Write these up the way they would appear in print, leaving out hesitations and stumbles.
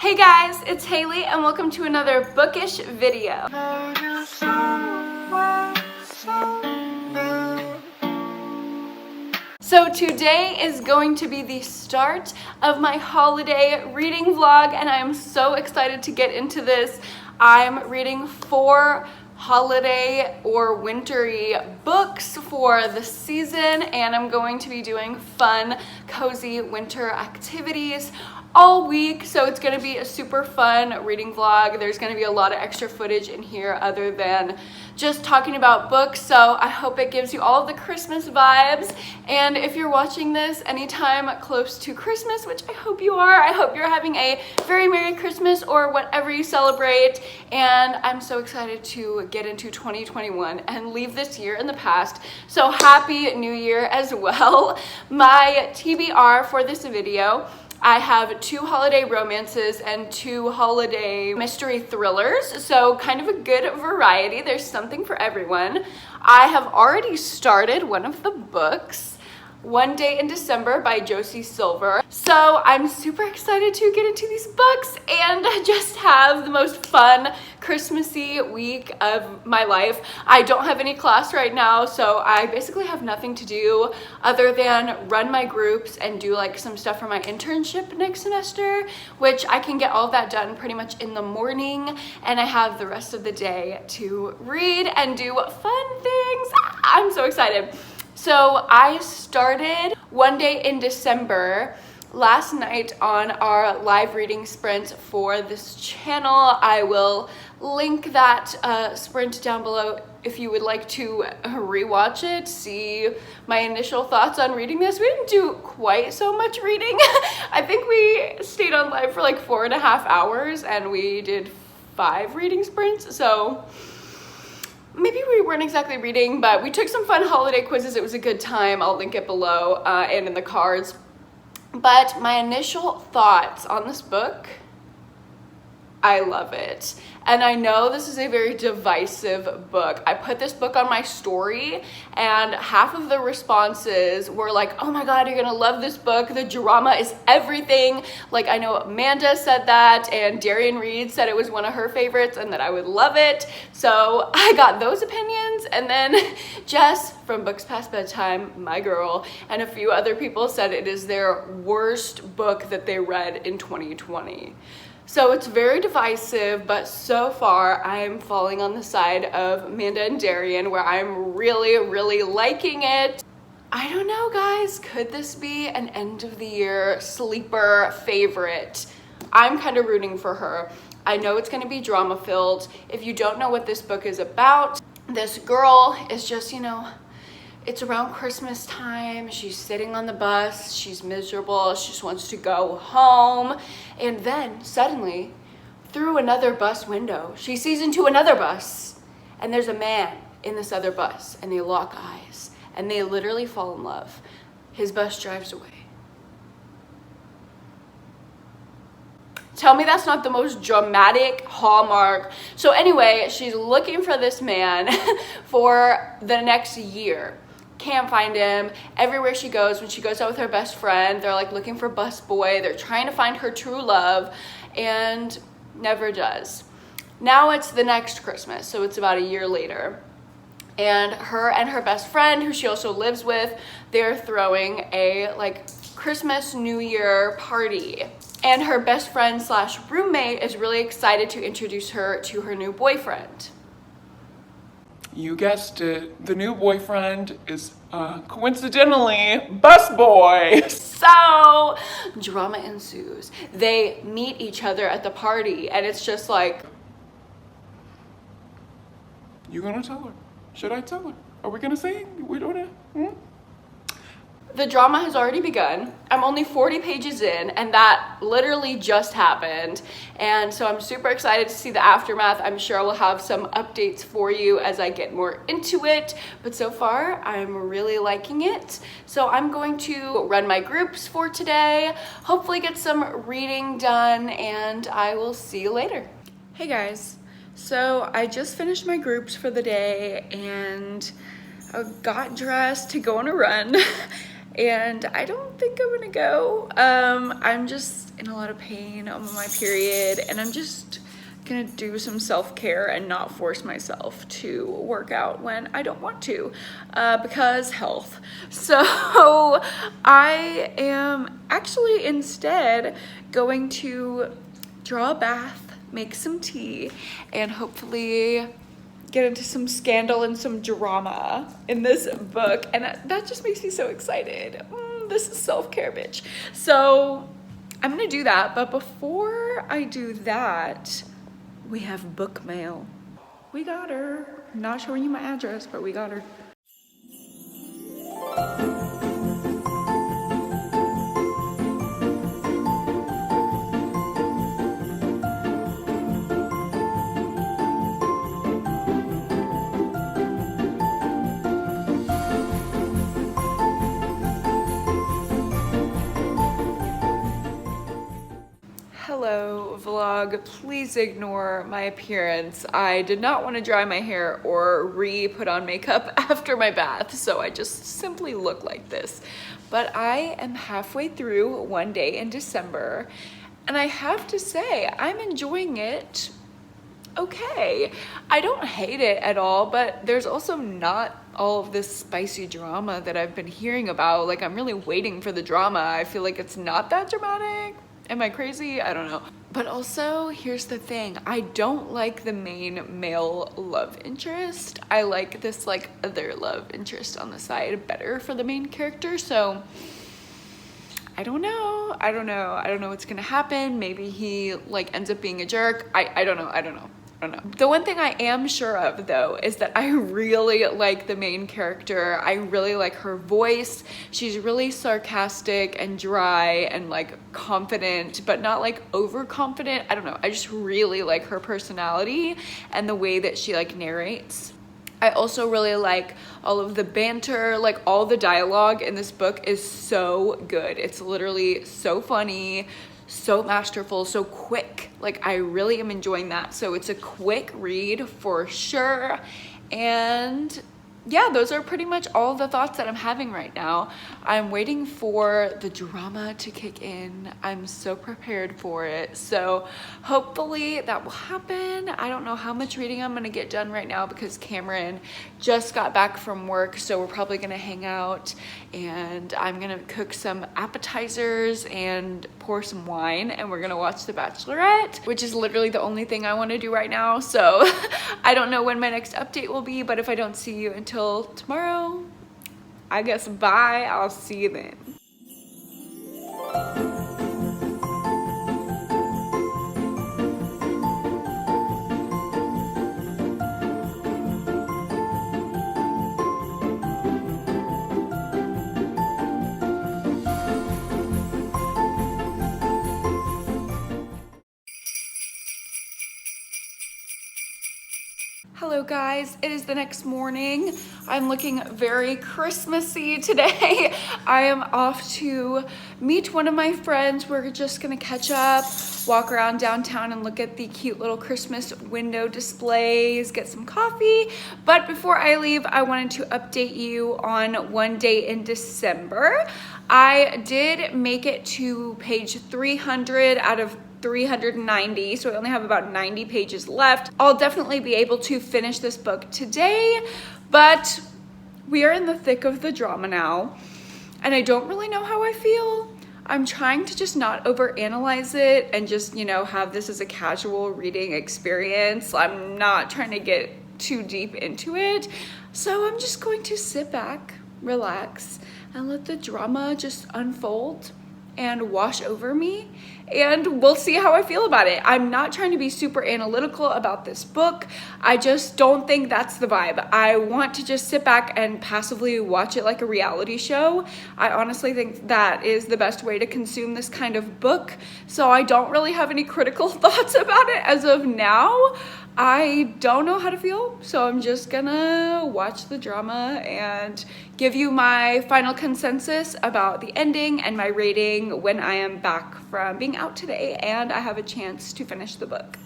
Hey guys, it's Haley and welcome to another bookish video. So today is going to be the start of my holiday reading vlog and I am so excited to get into this. I'm reading 4 holiday or wintry books for the season and I'm going to be doing fun, cozy winter activities all week, so it's going to be a super fun reading vlog. There's going to be a lot of extra footage in here other than just talking about books, so I hope it gives you all of the Christmas vibes. And if you're watching this anytime close to Christmas, which I hope you are, I hope you're having a very Merry Christmas or whatever you celebrate, and I'm so excited to get into 2021 and leave this year in the past. So happy New Year as well. My TBR for this video, I have 2 holiday romances and 2 holiday mystery thrillers, so kind of a good variety. There's something for everyone. I have already started one of the books, One Day in December by Josie Silver. So I'm super excited to get into these books and just have the most fun Christmassy week of my life. I don't have any class right now, so I basically have nothing to do other than run my groups and do like some stuff for my internship next semester, which I can get all of that done pretty much in the morning, and I have the rest of the day to read and do fun things. I'm so excited. So I started One Day in December last night on our live reading sprint for this channel. I will link that sprint down below if you would like to rewatch it, see my initial thoughts on reading this. We didn't do quite so much reading. I think we stayed on live for like 4.5 hours and we did 5 reading sprints, so maybe we weren't exactly reading, but we took some fun holiday quizzes. It was a good time. I'll link it below and in the cards. But my initial thoughts on this book, I love it. And I know this is a very divisive book. I put this book on my story and half of the responses were like, oh my God, you're gonna love this book. The drama is everything. Like, I know Amanda said that and Darian Reed said it was one of her favorites and that I would love it. So I got those opinions, and then Jess from Books Past Bedtime, my girl, and a few other people said it is their worst book that they read in 2020. So it's very divisive, but so far I'm falling on the side of Amanda and Darian, where I'm really liking it. I don't know, guys, could this be an end of the year sleeper favorite? I'm kind of rooting for her. I know it's going to be drama filled. If you don't know what this book is about, this girl is just, it's around Christmas time, she's sitting on the bus, she's miserable, she just wants to go home, and then suddenly, through another bus window, she sees into another bus, and there's a man in this other bus, and they lock eyes, and they literally fall in love. His bus drives away. Tell me that's not the most dramatic Hallmark. So anyway, she's looking for this man for the next year. Can't find him. Everywhere she goes, when she goes out with her best friend, they're like looking for bus boy. They're trying to find her true love and never does. Now it's the next Christmas, so it's about a year later. And her best friend, who she also lives with, they're throwing a like Christmas New Year party. And her best friend slash roommate is really excited to introduce her to her new boyfriend. You guessed it, the new boyfriend is coincidentally busboy. So drama ensues. They meet each other at the party and it's just like, You gonna tell her? Should I tell her? Are we gonna sing? We doing it? The drama has already begun. I'm only 40 pages in and that literally just happened. And so I'm super excited to see the aftermath. I'm sure I will have some updates for you as I get more into it. But so far, I'm really liking it. So I'm going to run my groups for today, hopefully get some reading done, and I will see you later. Hey guys, so I just finished my groups for the day and I got dressed to go on a run. and I don't think I'm gonna go. I'm just in a lot of pain. I'm on my period, and I'm just gonna do some self-care and not force myself to work out when I don't want to, because health. So I am actually instead going to draw a bath, make some tea, and hopefully get into some scandal and some drama in this book, and that just makes me so excited. This is self-care, bitch. So I'm gonna do that, but before I do that, we have book mail. We got her. I'm not showing you my address, but we got her. Hello vlog, please ignore my appearance. I did not want to dry my hair or re-put on makeup after my bath, so I just simply look like this. But I am halfway through One Day in December, and I have to say, I'm enjoying it okay. I don't hate it at all, but there's also not all of this spicy drama that I've been hearing about. Like, I'm really waiting for the drama. I feel like it's not that dramatic. Am I crazy? I don't know. But also, here's the thing. I don't like the main male love interest. I like this like other love interest on the side better for the main character. So I don't know. I don't know what's gonna happen. Maybe he like ends up being a jerk. I don't know. The one thing I am sure of though is that I really like the main character. I really like her voice. She's really sarcastic and dry and like confident, but not like overconfident. I don't know. I just really like her personality and the way that she like narrates. I also really like all of the banter, like all the dialogue in this book is so good. It's literally so funny, so masterful, so quick. Like, I really am enjoying that. So it's a quick read for sure. And yeah, those are pretty much all the thoughts that I'm having right now. I'm waiting for the drama to kick in. I'm so prepared for it. So hopefully that will happen. I don't know how much reading I'm gonna get done right now because Cameron just got back from work. So we're probably gonna hang out and I'm gonna cook some appetizers and pour some wine, and we're gonna watch The Bachelorette, which is literally the only thing I wanna do right now. So I don't know when my next update will be, but if I don't see you until tomorrow, I guess bye. I'll see you then. Hello guys, it is the next morning. I'm looking very Christmassy today. I am off to meet one of my friends. We're just gonna catch up, walk around downtown and look at the cute little Christmas window displays, get some coffee. But before I leave, I wanted to update you on One Day in December. I did make it to page 300 out of 390, so I only have about 90 pages left. I'll definitely be able to finish this book today, but we are in the thick of the drama now, and I don't really know how I feel. I'm trying to just not overanalyze it and just, you know, have this as a casual reading experience. I'm not trying to get too deep into it, so I'm just going to sit back, relax, and let the drama just unfold and wash over me, and we'll see how I feel about it. I'm not trying to be super analytical about this book. I just don't think that's the vibe. I want to just sit back and passively watch it like a reality show. I honestly think that is the best way to consume this kind of book. So I don't really have any critical thoughts about it as of now. I don't know how to feel, so I'm just gonna watch the drama and give you my final consensus about the ending and my rating when I am back from being out today and I have a chance to finish the book.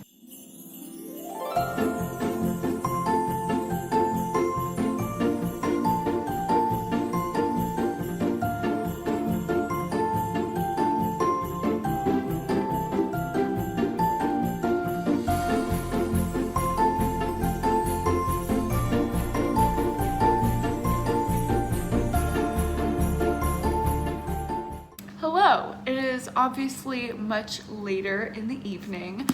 So it is obviously much later in the evening,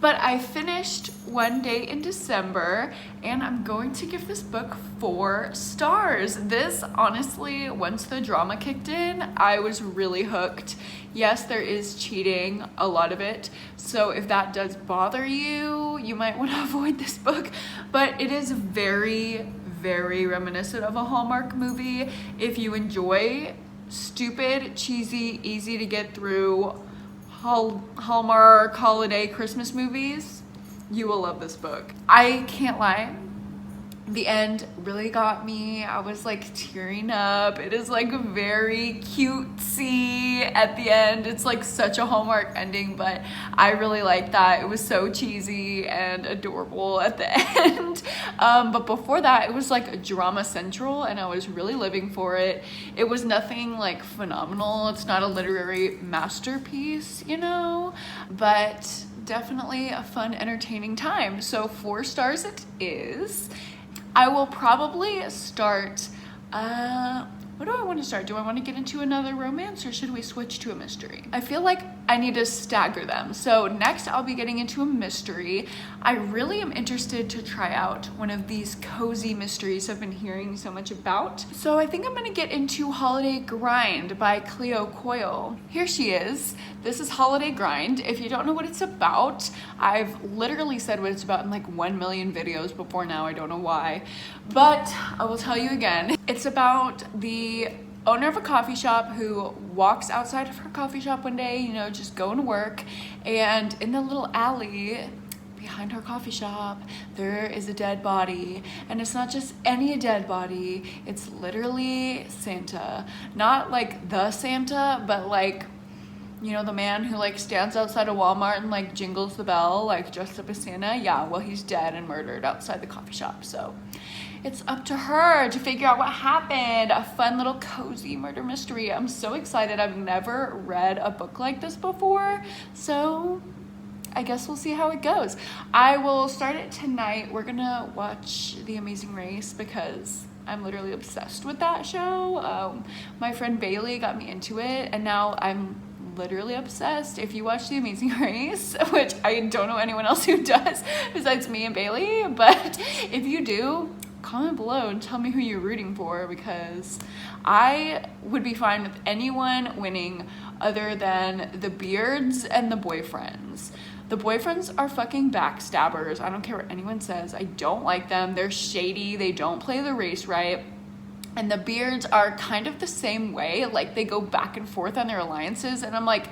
but I finished One Day in December, and I'm going to give this book 4 stars. This, honestly, once the drama kicked in, I was really hooked. Yes, there is cheating, a lot of it, so if that does bother you, you might want to avoid this book, but it is very, very reminiscent of a Hallmark movie. If you enjoy stupid, cheesy, easy to get through Hallmark holiday Christmas movies, you will love this book. I can't lie, the end really got me. I was like tearing up. It is like very cutesy at the end. It's like such a Hallmark ending, but I really like that. It was so cheesy and adorable at the end. But before that, it was like drama central, and I was really living for it. It was nothing like phenomenal. It's not a literary masterpiece, you know, but definitely a fun, entertaining time. So 4 stars it is. I will probably start, what do I want to start? Do I want to get into another romance, or should we switch to a mystery? I feel like I need to stagger them. So next I'll be getting into a mystery. I really am interested to try out one of these cozy mysteries I've been hearing so much about. So I think I'm gonna get into Holiday Grind by Cleo Coyle. Here she is. This is Holiday Grind. If you don't know what it's about, I've literally said what it's about in like 1 million videos before now. I don't know why, but I will tell you again. It's about the owner of a coffee shop who walks outside of her coffee shop one day, you know, just going to work, and in the little alley behind her coffee shop, there is a dead body. And it's not just any dead body, it's literally Santa. Not like the Santa, but like, you know, the man who like stands outside of Walmart and like jingles the bell, like dressed up as Santa. Yeah, well, he's dead and murdered outside the coffee shop. So it's up to her to figure out what happened. A fun little cozy murder mystery. I'm so excited. I've never read a book like this before, so I guess we'll see how it goes. I will start it tonight. We're gonna watch The Amazing Race because I'm literally obsessed with that show. My friend Bailey got me into it, and now I'm literally obsessed. If you watch The Amazing Race, which I don't know anyone else who does besides me and Bailey, but if you do, comment below and tell me who you're rooting for, because I would be fine with anyone winning other than the Beards and the boyfriends. The boyfriends are fucking backstabbers. I don't care what anyone says. I don't like them. They're shady. They don't play the race right. And the Beards are kind of the same way. Like, they go back and forth on their alliances, and I'm like,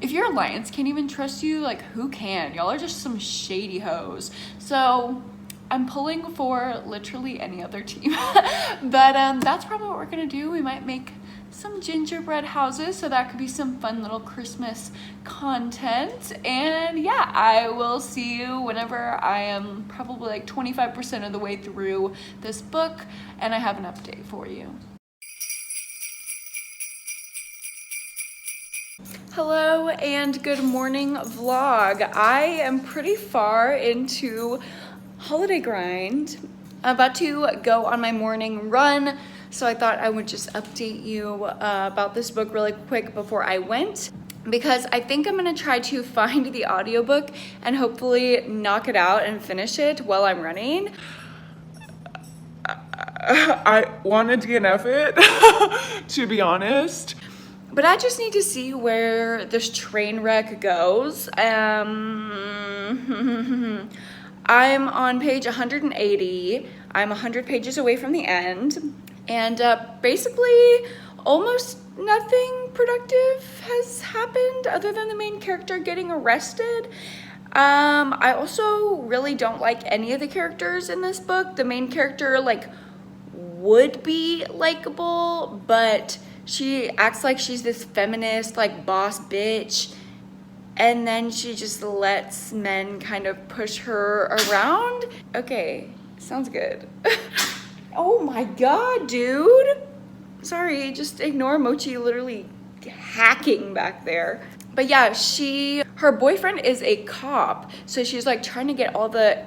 if your alliance can't even trust you, like, who can? Y'all are just some shady hoes. So I'm pulling for literally any other team. But that's probably what we're gonna do. We might make some gingerbread houses, so that could be some fun little Christmas content. And yeah, I will see you whenever I am probably like 25% of the way through this book and I have an update for you. Hello and good morning vlog. I am pretty far into Holiday Grind. I'm about to go on my morning run, so I thought I would just update you about this book really quick before I went, because I think I'm gonna try to find the audiobook and hopefully knock it out and finish it while I'm running. I wanted to DNF it, to be honest. But I just need to see where this train wreck goes. I'm on page 180. I'm 100 pages away from the end. And basically, almost nothing productive has happened other than the main character getting arrested. I also really don't like any of the characters in this book. The main character, like, would be likable, but she acts like she's this feminist, like, boss bitch. And then she just lets men kind of push her around. Okay, sounds good. Oh my god, dude. Sorry, just ignore Mochi literally hacking back there. But yeah, her boyfriend is a cop, so she's like trying to get all the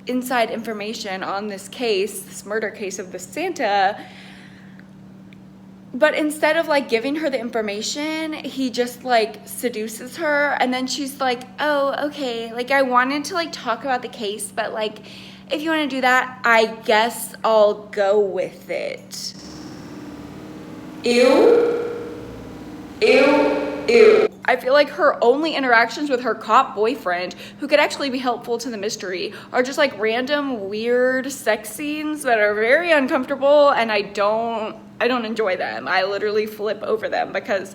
inside information on this case, this murder case of the Santa. But instead of like giving her the information, he just like seduces her, and then she's like, oh, okay, like I wanted to like talk about the case, but like if you want to do that, I guess I'll go with it. Ew. Ew. Ew. I feel like her only interactions with her cop boyfriend, who could actually be helpful to the mystery, are just like random weird sex scenes that are very uncomfortable, and I don't enjoy them. I literally flip over them because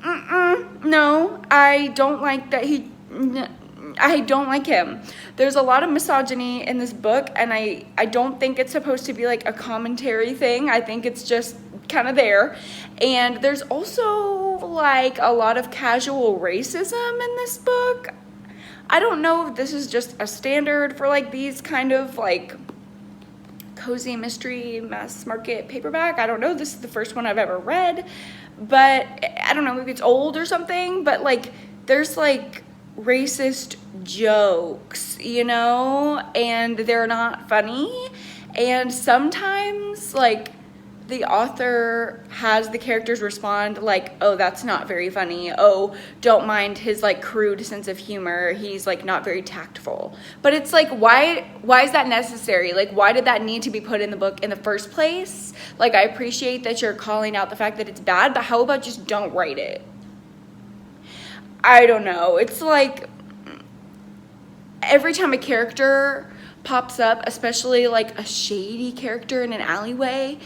no, I don't like that I don't like him. There's a lot of misogyny in this book, and I don't think it's supposed to be like a commentary thing. I think it's just kind of there. And there's also like a lot of casual racism in this book. I don't know if this is just a standard for like these kind of like cozy mystery mass market paperback. I don't know. This is the first one I've ever read, but I don't know, maybe it's old or something, but like there's like racist jokes, you know, and they're not funny. And sometimes like the author has the characters respond like, oh, that's not very funny. Oh, don't mind his like crude sense of humor. He's like not very tactful. But it's like, why is that necessary? Like, why did that need to be put in the book in the first place? Like, I appreciate that you're calling out the fact that it's bad, but how about just don't write it? I don't know. It's like every time a character pops up, especially like a shady character in an alleyway,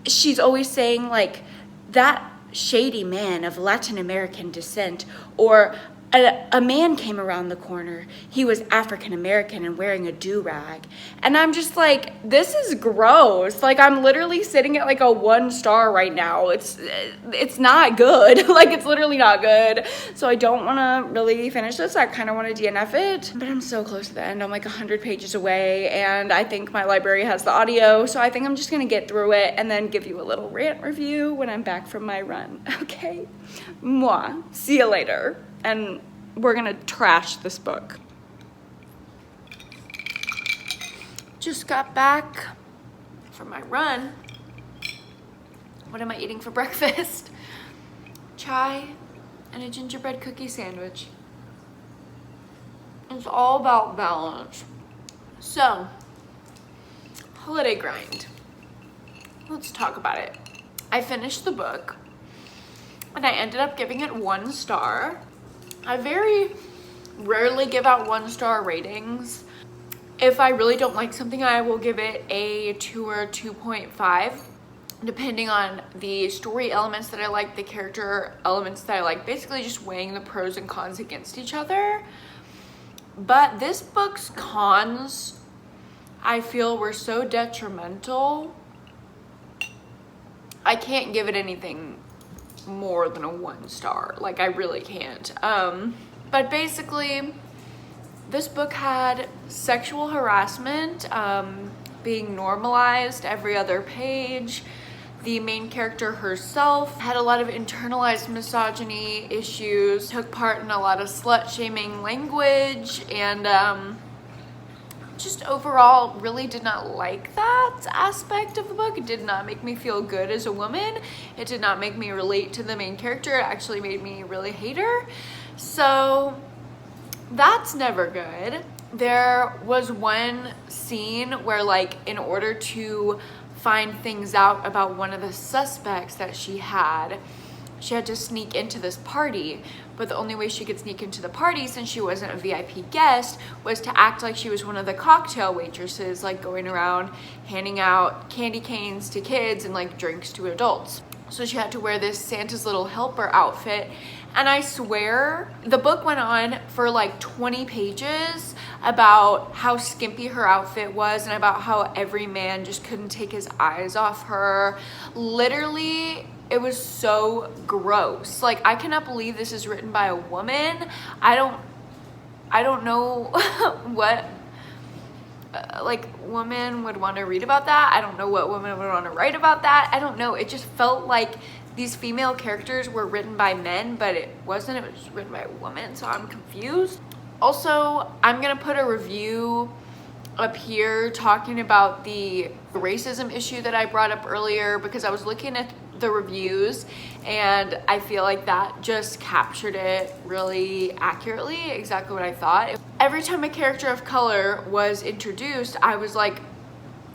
she's always saying like, that shady man of Latin American descent, or a man came around the corner. He was African American and wearing a do-rag. And I'm just like, this is gross. Like, I'm literally sitting at like a 1 star right now. It's not good. Like, it's literally not good. So I don't want to really finish this. I kind of want to DNF it, but I'm so close to the end. I'm like 100 pages away, and I think my library has the audio. So I think I'm just going to get through it and then give you a little rant review when I'm back from my run. Okay? Mwah. See you later. And we're gonna trash this book. Just got back from my run. What am I eating for breakfast? Chai and a gingerbread cookie sandwich. It's all about balance. So, holiday grind. Let's talk about it. I finished the book, and I ended up giving it 1 star. I very rarely give out 1 star ratings. If I really don't like something, I will give it a 2 or 2.5, depending on the story elements that I like, the character elements that I like, basically just weighing the pros and cons against each other. But this book's cons, I feel, were so detrimental, I can't give it anything more than a 1 star. Like, I really can't. But basically, this book had sexual harassment being normalized every other page. The main character herself had a lot of internalized misogyny issues, took part in a lot of slut-shaming language, and just overall really did not like that aspect of the book. It did not make me feel good as a woman. It did not make me relate to the main character. It actually made me really hate her. So that's never good. There was one scene where, like, in order to find things out about one of the suspects that she had to sneak into this party. But the only way she could sneak into the party, since she wasn't a VIP guest, was to act like she was one of the cocktail waitresses, like going around handing out candy canes to kids and like drinks to adults. So she had to wear this Santa's Little Helper outfit. And I swear the book went on for like 20 pages about how skimpy her outfit was and about how every man just couldn't take his eyes off her. Literally, it was so gross. Like, I cannot believe this is written by a woman. I don't know what like woman would want to read about that. I don't know what woman would want to write about that. I don't know. It just felt like these female characters were written by men, but it wasn't. It was written by a woman, so I'm confused. Also, I'm gonna put a review up here talking about the racism issue that I brought up earlier, because I was looking at the reviews and I feel like that just captured it really accurately, exactly what I thought. Every time a character of color was introduced, I was like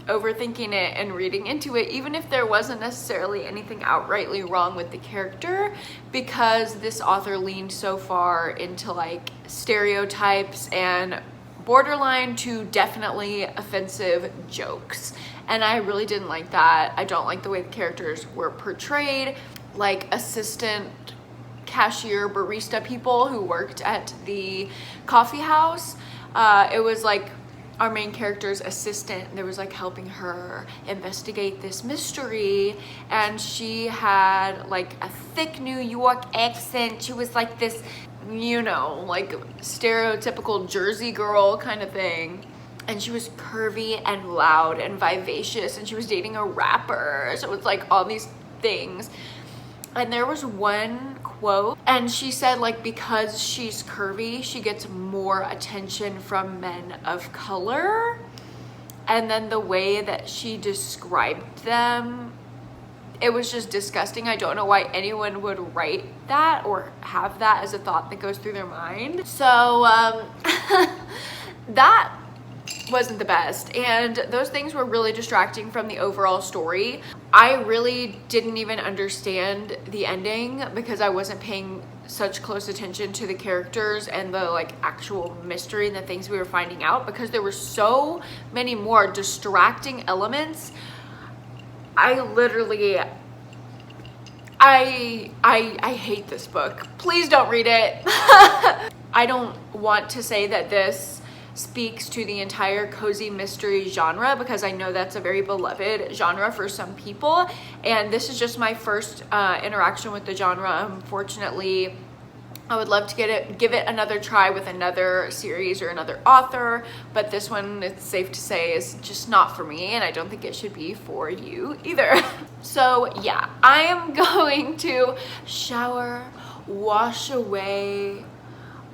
overthinking it and reading into it, even if there wasn't necessarily anything outrightly wrong with the character, because this author leaned so far into like stereotypes and borderline to definitely offensive jokes. And I really didn't like that. I don't like the way the characters were portrayed, like assistant cashier barista people who worked at the coffee house. It was like our main character's assistant that was like helping her investigate this mystery, and she had like a thick New York accent. She was like this, you know, like stereotypical Jersey girl kind of thing. And she was curvy and loud and vivacious, and she was dating a rapper. So it was like all these things. And there was one quote, and she said like, because she's curvy, she gets more attention from men of color. And then the way that she described them, it was just disgusting. I don't know why anyone would write that or have that as a thought that goes through their mind. So that wasn't the best, and those things were really distracting from the overall story. I really didn't even understand the ending because I wasn't paying such close attention to the characters and the like actual mystery and the things we were finding out, because there were so many more distracting elements. I literally I hate this book. Please don't read it. I don't want to say that this speaks to the entire cozy mystery genre, because I know that's a very beloved genre for some people, and this is just my first interaction with the genre. Unfortunately, I would love to give it another try with another series or another author, but this one, it's safe to say, is just not for me, and I don't think it should be for you either. So yeah, I am going to shower, wash away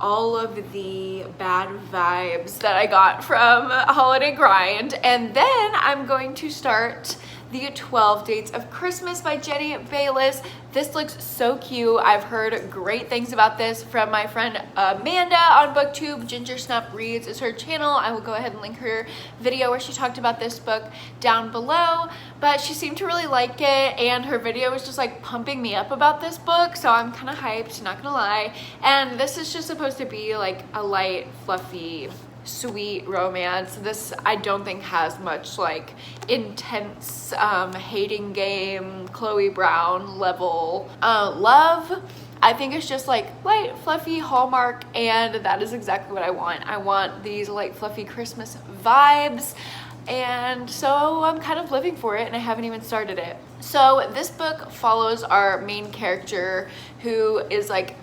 all of the bad vibes that I got from Holiday Grind, and then I'm going to start the 12 Dates of Christmas by Jenny Bayless. This looks so cute. I've heard great things about this from my friend Amanda on BookTube. Ginger Snap Reads is her channel. I will go ahead and link her video where she talked about this book down below, but she seemed to really like it, and her video was just like pumping me up about this book, so I'm kind of hyped, not gonna lie. And this is just supposed to be like a light, fluffy, sweet romance. This I don't think has much like intense hating game Chloe Brown level love. I think it's just like light, fluffy Hallmark, and that is exactly what I want. I want these light, fluffy Christmas vibes, and so I'm kind of living for it, and I haven't even started it. So this book follows our main character, who is like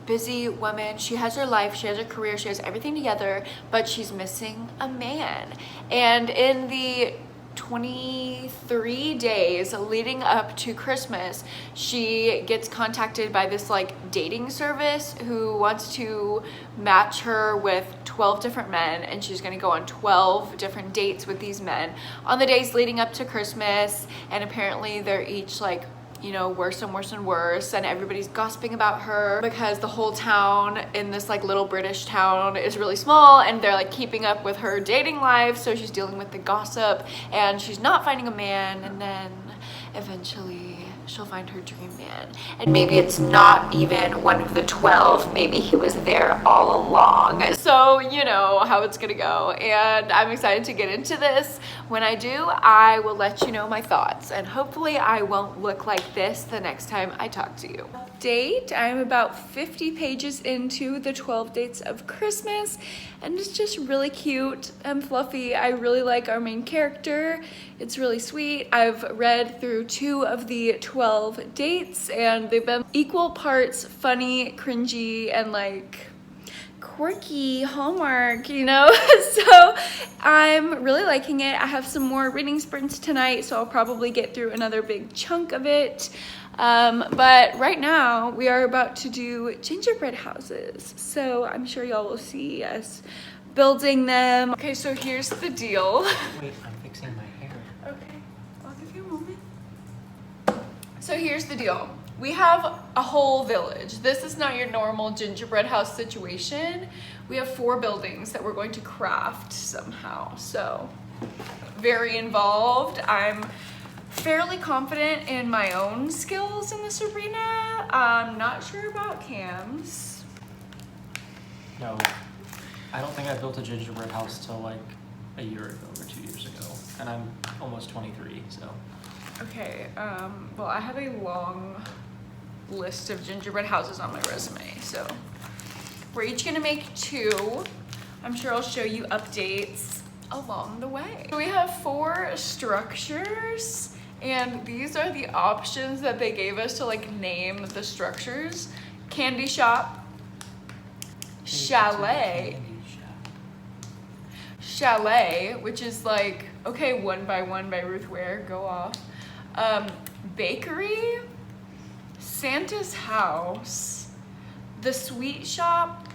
busy woman. She has her life, she has her career, she has everything together, but she's missing a man. And in the 23 days leading up to Christmas, she gets contacted by this like dating service who wants to match her with 12 different men, and she's going to go on 12 different dates with these men on the days leading up to Christmas. And apparently they're each like, you know, worse and worse and worse, and everybody's gossiping about her because the whole town in this like little British town is really small, and they're like keeping up with her dating life, so she's dealing with the gossip, and she's not finding a man, and then eventually she'll find her dream man, and maybe it's not even one of the 12, maybe he was there all along. So you know how it's gonna go, and I'm excited to get into this. When I do, I will let you know my thoughts, and hopefully I won't look like this the next time I talk to you. Date, I'm about 50 pages into the 12 Dates of Christmas, and it's just really cute and fluffy. I really like our main character. It's really sweet. I've read through 2 of the 12 dates, and they've been equal parts funny, cringy, and like quirky Hallmark, you know. So I'm really liking it. I have some more reading sprints tonight, so I'll probably get through another big chunk of it. But right now we are about to do gingerbread houses, so I'm sure y'all will see us building them. Okay, so here's the deal. Wait, I'm fixing my hair. Okay, I'll give you a moment. So here's the deal. We have a whole village. This is not your normal gingerbread house situation. We have 4 buildings that we're going to craft somehow. So very involved. I'm fairly confident in my own skills in this arena. I'm not sure about Cam's. No, I don't think I built a gingerbread house till like a year ago or 2 years ago, and I'm almost 23, so. Okay, well, I have a long list of gingerbread houses on my resume, so we're each gonna make 2. I'm sure I'll show you updates along the way. We have 4 structures, and these are the options that they gave us to like name the structures. Candy shop, chalet, which is like, okay, 1 by 1 by Ruth Ware, go off. Bakery, Santa's house, the sweet shop,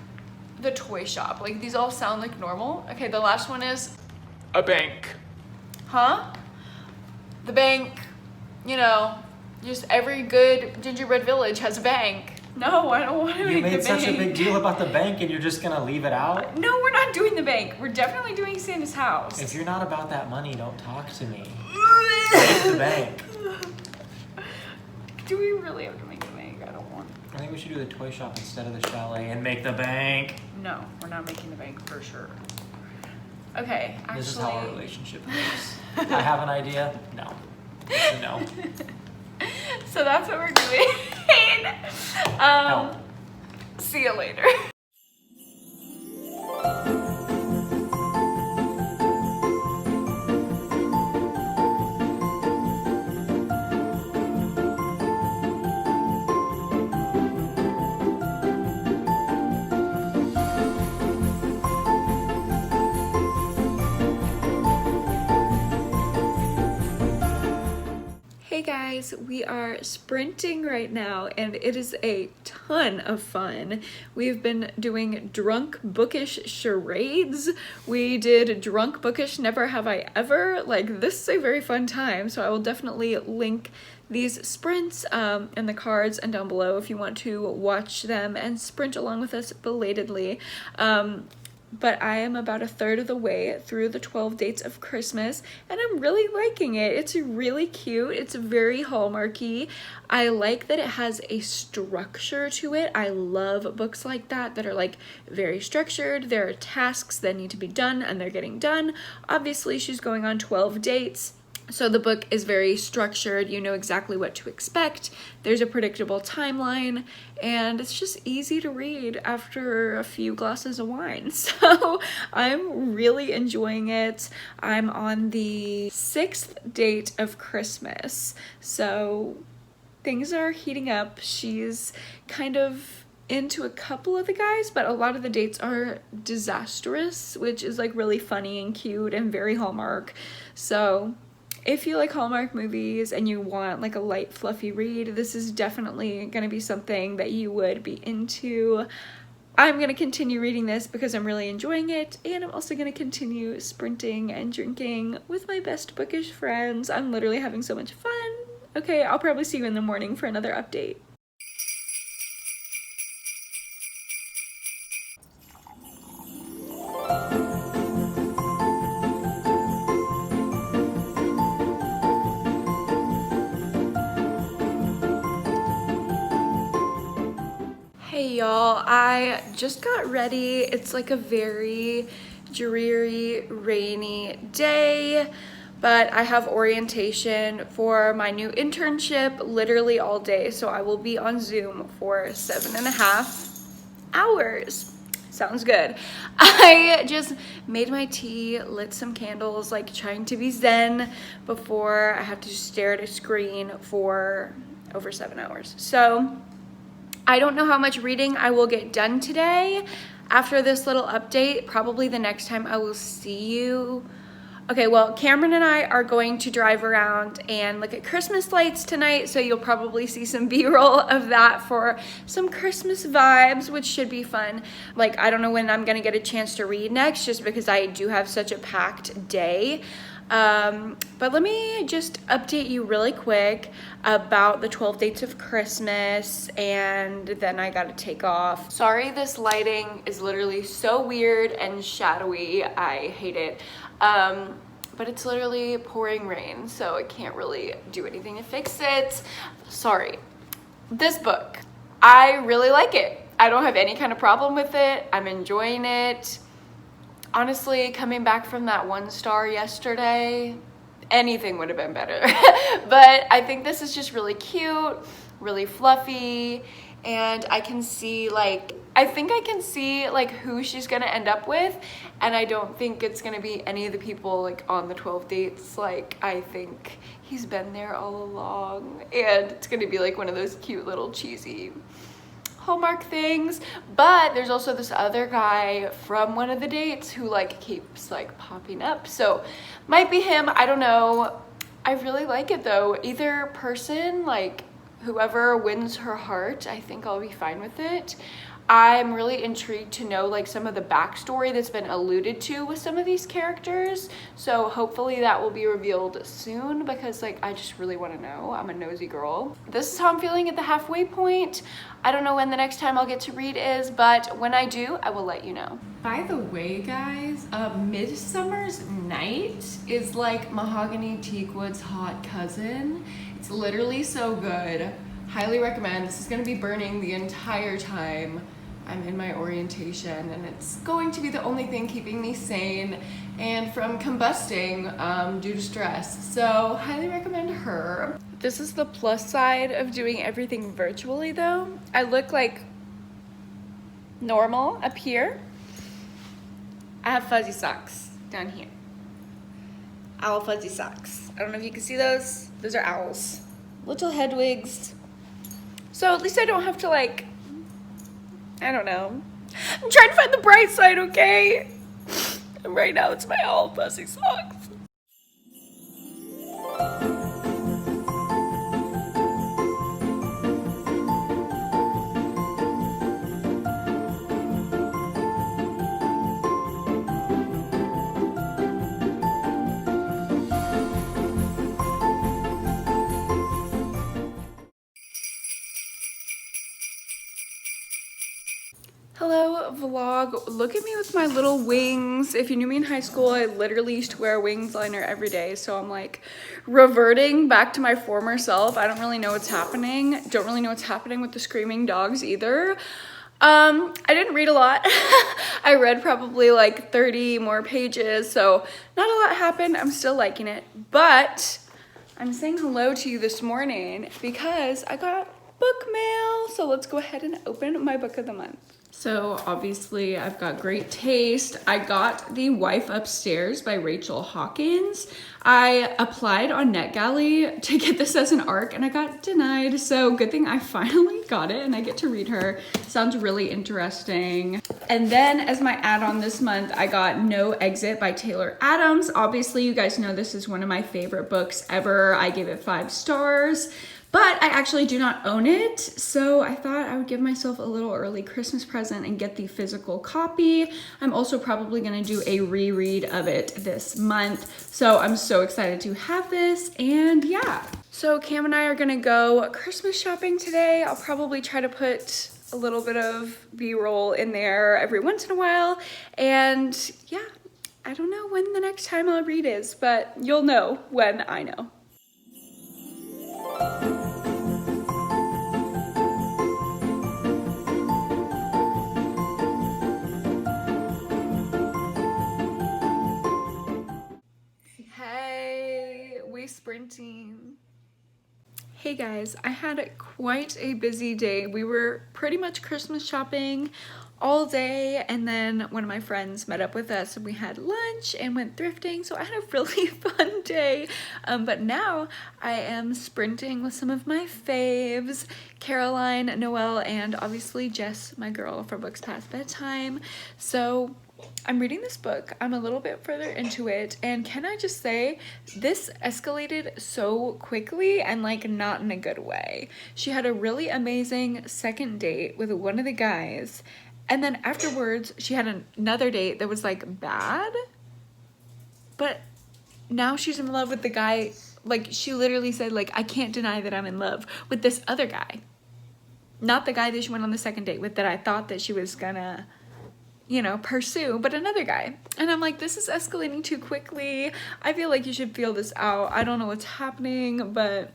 the toy shop. Like, these all sound like normal. Okay, the last one is A bank. huh? The bank, you know, just every good gingerbread village has a bank. No, I don't want to You make the made such bank. a big deal about the bank and you're just gonna leave it out? No, we're not doing the bank. We're definitely doing Santa's house. If you're not about that money, don't talk to me. Make the bank. Do we really have to make the bank? I don't want. I think we should do the toy shop instead of the chalet and make the bank. No, we're not making the bank for sure. Okay, actually. This is how our relationship goes. I have an idea. No. It's a no. So that's what we're doing. Help. See you later. Hey guys, we are sprinting right now and it is a ton of fun. We've been doing drunk bookish charades. We did drunk bookish never have I ever. Like, this is a very fun time, so I will definitely link these sprints and the cards and down below if you want to watch them and sprint along with us belatedly. But I am about 1/3 of the way through the 12 dates of Christmas and I'm really liking it. It's really cute. It's very Hallmarky. I like that it has a structure to it. I love books like that are like very structured. There are tasks that need to be done and they're getting done. Obviously, she's going on 12 dates. So the book is very structured, you know exactly what to expect, there's a predictable timeline, and it's just easy to read after a few glasses of wine. So I'm really enjoying it. I'm on the 6th date of Christmas, so things are heating up. She's kind of into a couple of the guys, but a lot of the dates are disastrous, which is like really funny and cute and very Hallmark. So if you like Hallmark movies and you want like a light fluffy read, this is definitely going to be something that you would be into. I'm going to continue reading this because I'm really enjoying it, and I'm also going to continue sprinting and drinking with my best bookish friends. I'm literally having so much fun. Okay, I'll probably see you in the morning for another update. Hey y'all, I just got ready. It's like a very dreary, rainy day, but I have orientation for my new internship literally all day, so I will be on Zoom for 7.5 hours. Sounds good. I just made my tea, lit some candles, like trying to be zen before I have to stare at a screen for over 7 hours. So I don't know how much reading I will get done today. After this little update, probably the next time I will see you. Okay, well, Cameron and I are going to drive around and look at Christmas lights tonight, so you'll probably see some B-roll of that for some Christmas vibes, which should be fun. Like, I don't know when I'm gonna get a chance to read next, just because I do have such a packed day. But let me just update you really quick about the 12 dates of Christmas, and then I gotta take off. Sorry, this lighting is literally so weird and shadowy. I hate it. But it's literally pouring rain, so I can't really do anything to fix it. Sorry. This book, I really like it. I don't have any kind of problem with it. I'm enjoying it. Honestly, coming back from that 1 star yesterday, anything would have been better. But I think this is just really cute, really fluffy, and I can see I think I can see who she's gonna end up with, and I don't think it's gonna be any of the people on the 12 dates. I think he's been there all along, and it's gonna be one of those cute little cheesy Hallmark things. But there's also this other guy from one of the dates who keeps popping up, so might be him. I don't know. I really like it though. Either person, whoever wins her heart, I think I'll be fine with it. I'm really intrigued to know some of the backstory that's been alluded to with some of these characters, so hopefully that will be revealed soon, because I just really want to know. I'm a nosy girl. This is how I'm feeling at the halfway point. I don't know when the next time I'll get to read is, but when I do, I will let you know. By the way, guys, Midsummer's Night is Mahogany Teakwood's hot cousin. It's literally so good. Highly recommend. This is going to be burning the entire time I'm in my orientation, and it's going to be the only thing keeping me sane and from combusting due to stress. So highly recommend her. This is the plus side of doing everything virtually though. I look normal up here. I have fuzzy socks down here. Owl fuzzy socks. I don't know if you can see those. Those are owls. Little head wigs. So at least I don't have to I don't know. I'm trying to find the bright side, okay? And right now it's my owl fuzzy socks. Hello vlog, look at me with my little wings. If you knew me in high school, I literally used to wear a wings liner every day, so I'm reverting back to my former self. I don't really know what's happening. Don't really know what's happening with the screaming dogs either. I didn't read a lot. I read probably 30 more pages, so not a lot happened. I'm still liking it, but I'm saying hello to you this morning because I got book mail. So let's go ahead and open my book of the month. So obviously I've got great taste. I got The Wife Upstairs by Rachel Hawkins. I applied on NetGalley to get this as an ARC and I got denied. So good thing I finally got it and I get to read her. Sounds really interesting. And then as my add-on this month, I got No Exit by Taylor Adams. Obviously you guys know this is one of my favorite books ever. I gave it 5 stars. But I actually do not own it, so I thought I would give myself a little early Christmas present and get the physical copy. I'm also probably gonna do a reread of it this month, so I'm so excited to have this, and yeah. So Cam and I are gonna go Christmas shopping today. I'll probably try to put a little bit of B-roll in there every once in a while, and yeah, I don't know when the next time I'll read is, but you'll know when I know. Sprinting. Hey guys, I had quite a busy day. We were pretty much Christmas shopping all day, and then one of my friends met up with us and we had lunch and went thrifting, so I had a really fun day. But now I am sprinting with some of my faves, Caroline, Noelle, and obviously Jess, my girl, for Books Past Bedtime. So I'm reading this book. I'm a little bit further into it, and can I just say, this escalated so quickly and like not in a good way. She had a really amazing second date with one of the guys, and then afterwards she had another date that was like bad, but now she's in love with the guy. Like, she literally said, like, I can't deny that I'm in love with this other guy. Not the guy that she went on the second date with that I thought that she was gonna, you know, pursue, but another guy. And I'm like, this is escalating too quickly. I feel like you should feel this out. I don't know what's happening, but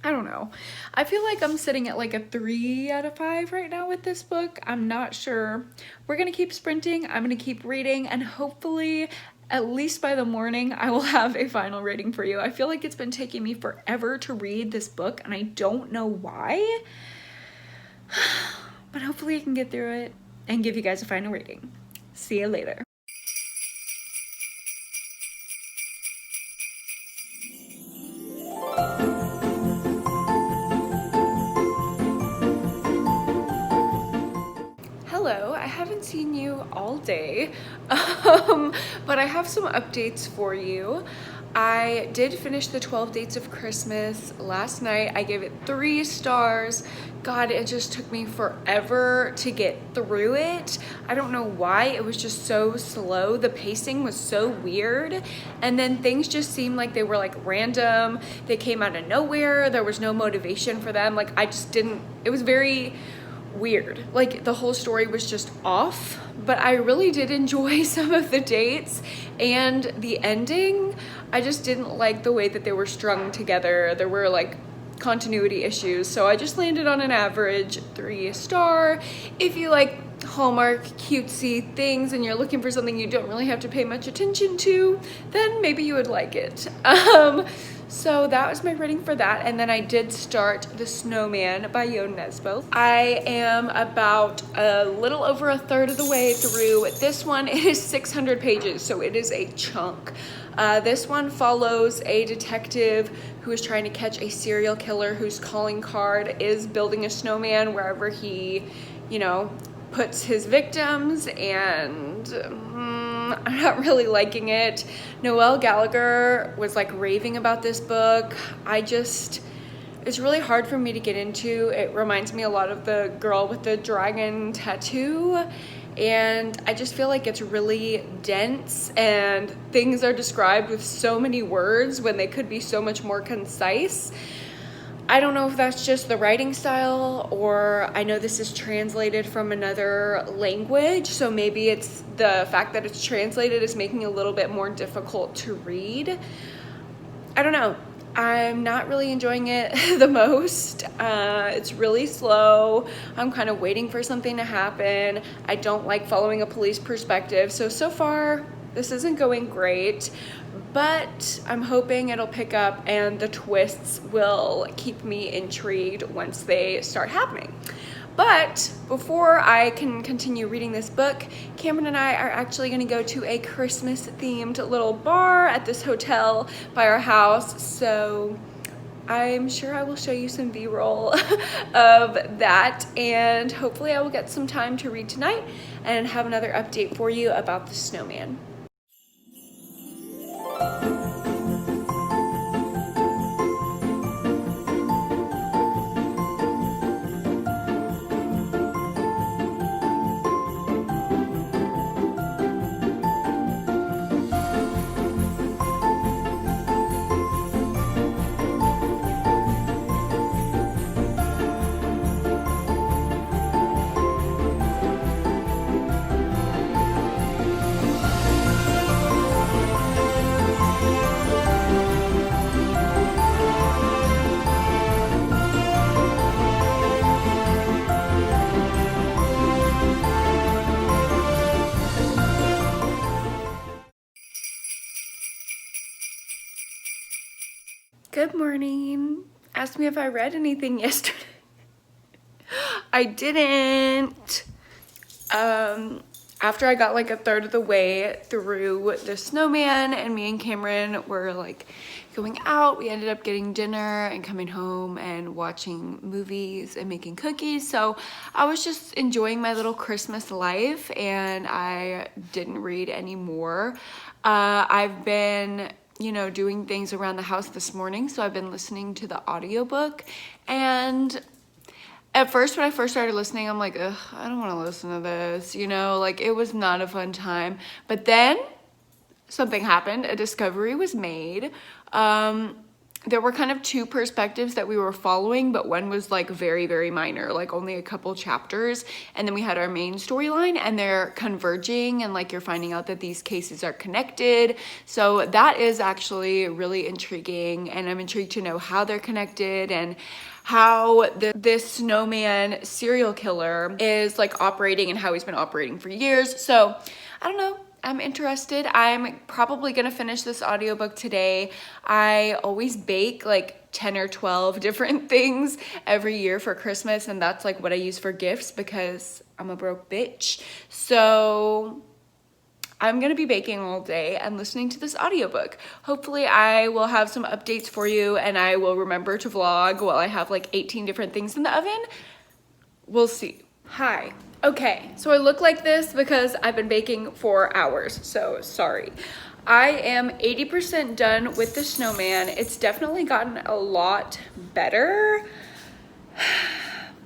I don't know. I feel like I'm sitting at like a 3 out of 5 right now with this book. I'm not sure. We're gonna keep sprinting. I'm gonna keep reading, and hopefully at least by the morning I will have a final rating for you. I feel like it's been taking me forever to read this book, and I don't know why. But hopefully I can get through it and give you guys a final rating. See you later. Hello, I haven't seen you all day, but I have some updates for you. I did finish the 12 Dates of Christmas last night. I gave it 3 stars. God, it just took me forever to get through it. I don't know why. It was just so slow. The pacing was so weird. And then things just seemed like they were like random. They came out of nowhere. There was no motivation for them. Like, I just didn't, it was very weird. Like, the whole story was just off, but I really did enjoy some of the dates and the ending. I just didn't like the way that they were strung together. There were like continuity issues, so I just landed on an average 3 star. If you like Hallmark cutesy things and you're looking for something you don't really have to pay much attention to, then maybe you would like it. So that was my rating for that. And then I did start The Snowman by Yo Nesbo. I am about a little over a third of the way through this one. It is 600 pages, so it is a chunk. This one follows a detective who is trying to catch a serial killer whose calling card is building a snowman wherever he, you know, puts his victims, and I'm not really liking it. Noelle Gallagher was like raving about this book. It's really hard for me to get into. It reminds me a lot of the girl with the dragon tattoo, and I just feel like it's really dense and things are described with so many words when they could be so much more concise. I don't know if that's just the writing style, or I know this is translated from another language, so maybe it's the fact that it's translated is making it a little bit more difficult to read. I don't know. I'm not really enjoying it the most. It's really slow. I'm kind of waiting for something to happen. I don't like following a police perspective. So far, this isn't going great, but I'm hoping it'll pick up and the twists will keep me intrigued once they start happening. But before I can continue reading this book, Cameron and I are actually going to go to a Christmas themed little bar at this hotel by our house. So I'm sure I will show you some B-roll of that, and hopefully I will get some time to read tonight and have another update for you about The Snowman. Good morning. Asked me if I read anything yesterday. I didn't. after I got like a third of the way through the Snowman and me and Cameron were like going out, we ended up getting dinner and coming home and watching movies and making cookies. So I was just enjoying my little Christmas life and I didn't read anymore. I've been, you know, doing things around the house this morning. So I've been listening to the audiobook, and at first, when I first started listening, I'm like, ugh, I don't want to listen to this, you know, like it was not a fun time. But then something happened, a discovery was made. There were kind of two perspectives that we were following, but one was like very, very minor, like only a couple chapters. And then we had our main storyline and they're converging and like you're finding out that these cases are connected. So that is actually really intriguing, and I'm intrigued to know how they're connected and how this Snowman serial killer is like operating and how he's been operating for years. So I don't know. I'm interested. I'm probably gonna finish this audiobook today. I always bake like 10 or 12 different things every year for Christmas, and that's like what I use for gifts because I'm a broke bitch. So I'm gonna be baking all day and listening to this audiobook. Hopefully I will have some updates for you and I will remember to vlog while I have like 18 different things in the oven. We'll see. Hi. Okay, so I look like this because I've been baking for hours, so sorry. I am 80% done with the Snowman. It's definitely gotten a lot better,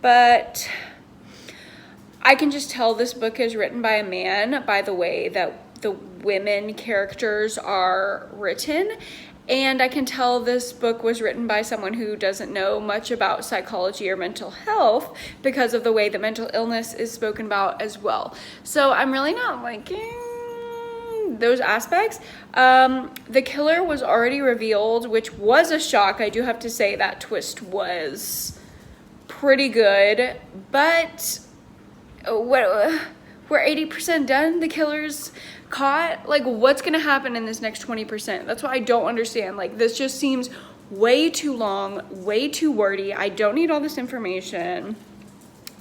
but I can just tell this book is written by a man by the way that the women characters are written. And I can tell this book was written by someone who doesn't know much about psychology or mental health because of the way that mental illness is spoken about as well. So I'm really not liking those aspects. The killer was already revealed, which was a shock. I do have to say that twist was pretty good, but we're 80% done. The killer's caught. Like, what's gonna happen in this next 20%? That's what I don't understand. Like, this just seems way too long, way too wordy. I don't need all this information.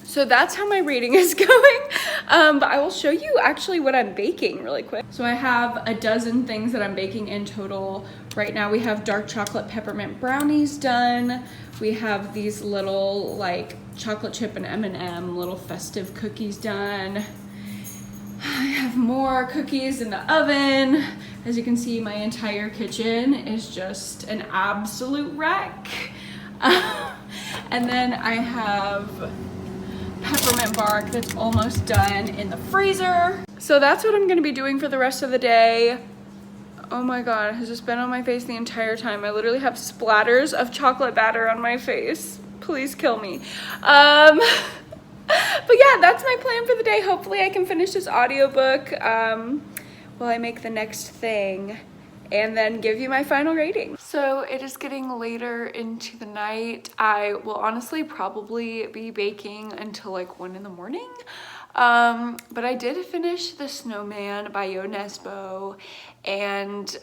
So that's how my reading is going. But I will show you actually what I'm baking really quick. So I have a dozen things that I'm baking in total. Right now we have dark chocolate peppermint brownies done. We have these little like chocolate chip and M&M little festive cookies done. I have more cookies in the oven. As you can see, my entire kitchen is just an absolute wreck. And then I have peppermint bark that's almost done in the freezer. So that's what I'm gonna be doing for the rest of the day. Oh my God, has this been on my face the entire time? I literally have splatters of chocolate batter on my face. Please kill me. But yeah, that's my plan for the day. Hopefully I can finish this audiobook while I make the next thing and then give you my final rating. So it is getting later into the night. I will honestly probably be baking until like 1 in the morning. But I did finish The Snowman by Yo Nesbo, and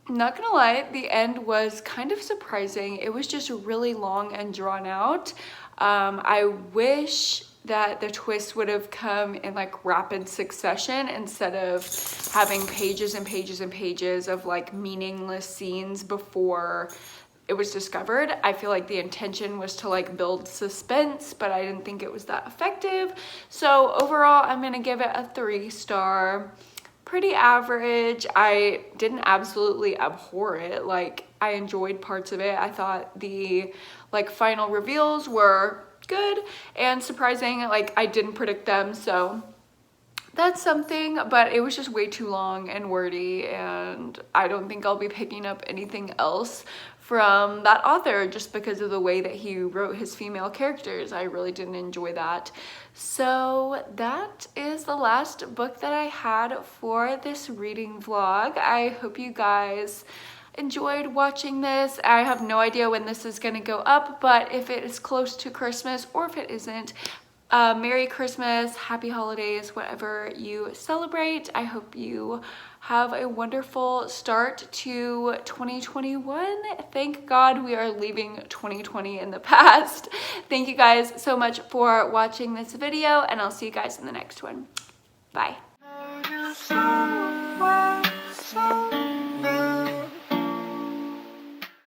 not gonna lie, the end was kind of surprising. It was just really long and drawn out. I wish that the twist would have come in like rapid succession instead of having pages and pages and pages of like meaningless scenes before it was discovered. I feel like the intention was to like build suspense, but I didn't think it was that effective. So overall, I'm gonna give it a 3-star. Pretty average. I didn't absolutely abhor it. Like, I enjoyed parts of it. I thought the like final reveals were good and surprising. Like, I didn't predict them, so that's something, but it was just way too long and wordy, and I don't think I'll be picking up anything else from that author just because of the way that he wrote his female characters. I really didn't enjoy that. So that is the last book that I had for this reading vlog. I hope you guys enjoyed watching this. I have no idea when this is gonna go up, but if it is close to Christmas or if it isn't, Merry Christmas, Happy Holidays, whatever you celebrate. I hope you have a wonderful start to 2021. Thank God we are leaving 2020 in the past. Thank you guys so much for watching this video, and I'll see you guys in the next one. Bye. somewhere, somewhere.